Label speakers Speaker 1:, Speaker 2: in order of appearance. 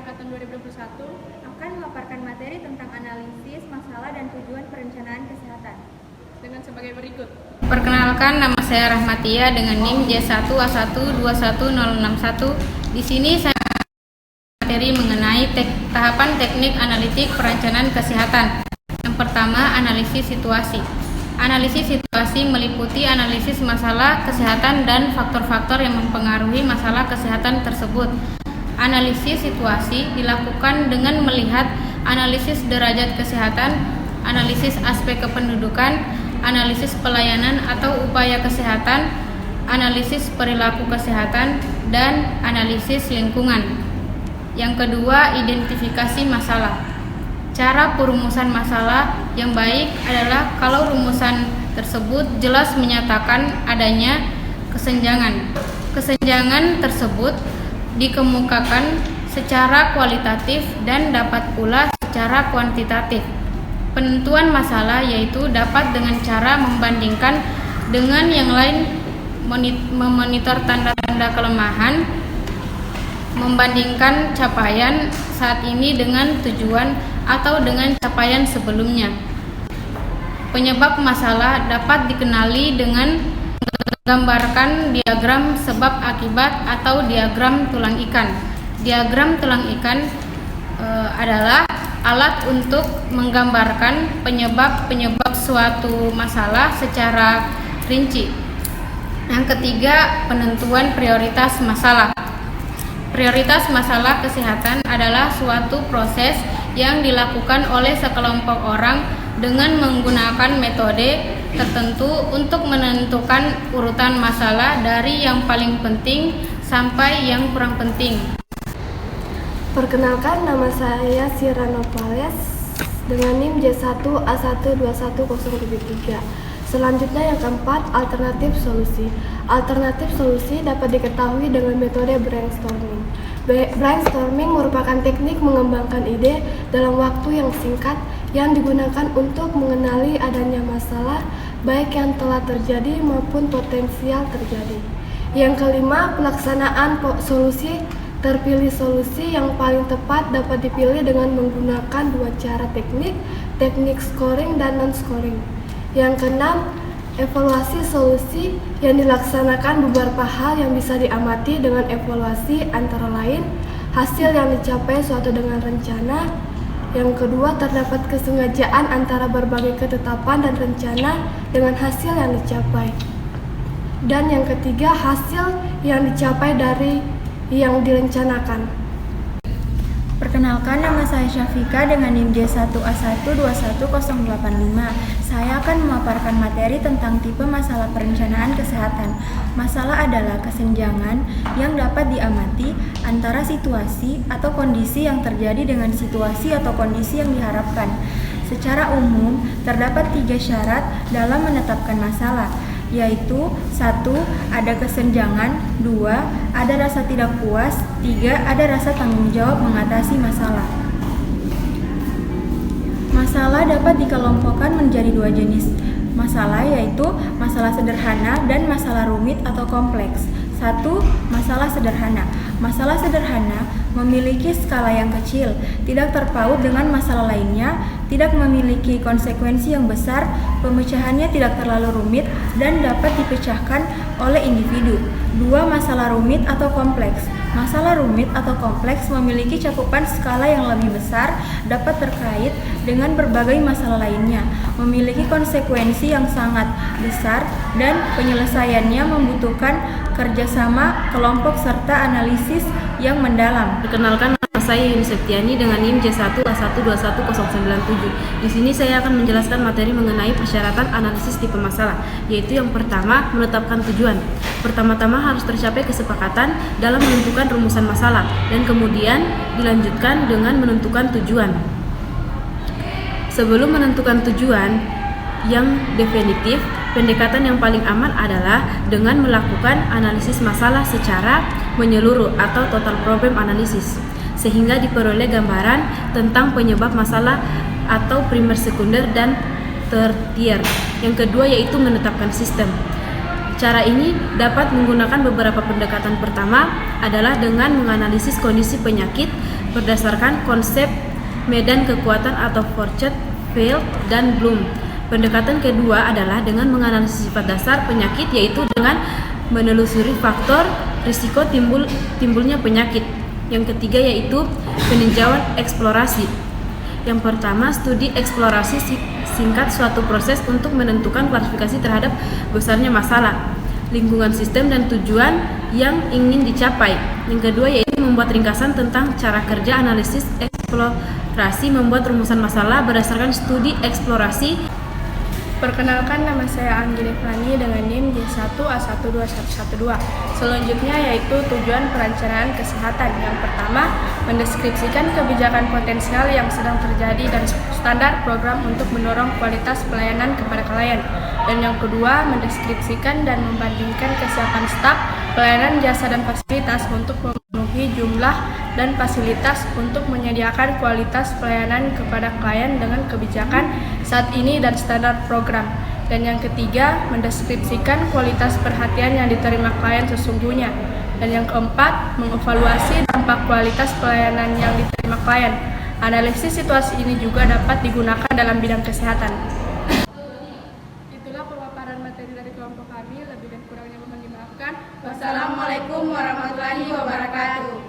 Speaker 1: angkatan 2021 akan memaparkan materi tentang analisis masalah dan tujuan perencanaan kesehatan. Dengan sebagai berikut.
Speaker 2: Perkenalkan, nama saya Rahmatia dengan NIM J1A121061. Di sini saya materi mengenai tahapan teknik analitik perencanaan kesehatan. Yang pertama, analisis situasi. Analisis situasi meliputi analisis masalah kesehatan dan faktor-faktor yang mempengaruhi masalah kesehatan tersebut. Analisis situasi dilakukan dengan melihat analisis derajat kesehatan, analisis aspek kependudukan, analisis pelayanan atau upaya kesehatan, analisis perilaku kesehatan, dan analisis lingkungan. Yang kedua, identifikasi masalah. Cara perumusan masalah yang baik adalah kalau rumusan tersebut jelas menyatakan adanya kesenjangan. Kesenjangan tersebut dikemukakan secara kualitatif dan dapat pula secara kuantitatif. Penentuan masalah yaitu dapat dengan cara membandingkan dengan yang lain, memonitor tanda-tanda kelemahan, membandingkan capaian saat ini dengan tujuan atau dengan capaian sebelumnya. Penyebab masalah dapat dikenali dengan menggambarkan diagram sebab akibat atau diagram tulang ikan. Diagram tulang ikan adalah alat untuk menggambarkan penyebab suatu masalah secara rinci. Yang ketiga, penentuan prioritas masalah. Prioritas masalah kesehatan adalah suatu proses yang dilakukan oleh sekelompok orang dengan menggunakan metode tertentu untuk menentukan urutan masalah dari yang paling penting sampai yang kurang penting.
Speaker 3: Perkenalkan, nama saya Sira Nopales dengan NIM J1A121073. Selanjutnya yang keempat, alternatif solusi. Alternatif solusi dapat diketahui dengan metode brainstorming. Brainstorming merupakan teknik mengembangkan ide dalam waktu yang singkat yang digunakan untuk mengenali adanya masalah baik yang telah terjadi maupun potensial terjadi. Yang kelima, pelaksanaan solusi. Terpilih solusi yang paling tepat dapat dipilih dengan menggunakan dua cara teknik scoring dan non-scoring. Yang keenam, evaluasi solusi yang dilaksanakan beberapa hal yang bisa diamati dengan evaluasi antara lain hasil yang dicapai suatu dengan rencana. Yang kedua, terdapat kesengajaan antara berbagai ketetapan dan rencana dengan hasil yang dicapai. Dan yang ketiga, hasil yang dicapai dari yang direncanakan.
Speaker 4: Perkenalkan, nama saya Syafika dengan NIM J1A121085. Saya akan memaparkan materi tentang tipe masalah perencanaan kesehatan. Masalah adalah kesenjangan yang dapat diamati antara situasi atau kondisi yang terjadi dengan situasi atau kondisi yang diharapkan. Secara umum, terdapat 3 syarat dalam menetapkan masalah, yaitu 1. Ada kesenjangan, 2. Ada rasa tidak puas, 3. Ada rasa tanggung jawab mengatasi masalah. Masalah dapat dikelompokkan menjadi 2 jenis masalah, yaitu masalah sederhana dan masalah rumit atau kompleks. 1. Masalah sederhana. Masalah sederhana memiliki skala yang kecil, tidak terpaut dengan masalah lainnya, tidak memiliki konsekuensi yang besar, pemecahannya tidak terlalu rumit, dan dapat dipecahkan oleh individu. 2. Masalah rumit atau kompleks. Masalah rumit atau kompleks memiliki cakupan skala yang lebih besar, dapat terkait dengan berbagai masalah lainnya, memiliki konsekuensi yang sangat besar, dan penyelesaiannya membutuhkan kerjasama kelompok serta analisis yang mendalam.
Speaker 5: Perkenalkan, nama saya Yuni Septiani dengan NIM J1A121097. Di sini saya akan menjelaskan materi mengenai persyaratan analisis tipe masalah, yaitu yang pertama, menetapkan tujuan. Pertama-tama harus tercapai kesepakatan dalam menentukan rumusan masalah, dan kemudian dilanjutkan dengan menentukan tujuan. Sebelum menentukan tujuan yang definitif, pendekatan yang paling aman adalah dengan melakukan analisis masalah secara menyeluruh atau total problem analysis, sehingga diperoleh gambaran tentang penyebab masalah atau primer, sekunder, dan tertier. Yang kedua yaitu menetapkan sistem. Cara ini dapat menggunakan beberapa pendekatan. Pertama adalah dengan menganalisis kondisi penyakit berdasarkan konsep medan kekuatan atau Forsyth, Field, dan Bloom. Pendekatan kedua adalah dengan menganalisis sifat dasar penyakit, yaitu dengan menelusuri faktor risiko timbulnya penyakit. Yang ketiga yaitu peninjauan eksplorasi. Yang pertama, studi eksplorasi singkat suatu proses untuk menentukan klasifikasi terhadap besarnya masalah, lingkungan sistem, dan tujuan yang ingin dicapai. Yang kedua yaitu membuat ringkasan tentang cara kerja analisis eksplorasi, membuat rumusan masalah berdasarkan studi eksplorasi.
Speaker 6: Perkenalkan, nama saya Anggi Devani dengan NIM J1A12112. Selanjutnya yaitu tujuan perencanaan kesehatan. Yang pertama, mendeskripsikan kebijakan potensial yang sedang terjadi dan standar program untuk mendorong kualitas pelayanan kepada klien. Dan yang kedua, mendeskripsikan dan membandingkan kesiapan staf, pelayanan, jasa, dan fasilitas untuk memenuhi jumlah dan fasilitas untuk menyediakan kualitas pelayanan kepada klien dengan kebijakan saat ini dan standar program. Dan yang ketiga, mendeskripsikan kualitas perhatian yang diterima klien sesungguhnya. Dan yang keempat, mengevaluasi dampak kualitas pelayanan yang diterima klien. Analisis situasi ini juga dapat digunakan dalam bidang kesehatan.
Speaker 1: Itulah pemaparan materi dari kelompok kami, lebih dan kurangnya mohon dimaafkan.
Speaker 4: Wassalamualaikum warahmatullahi wabarakatuh.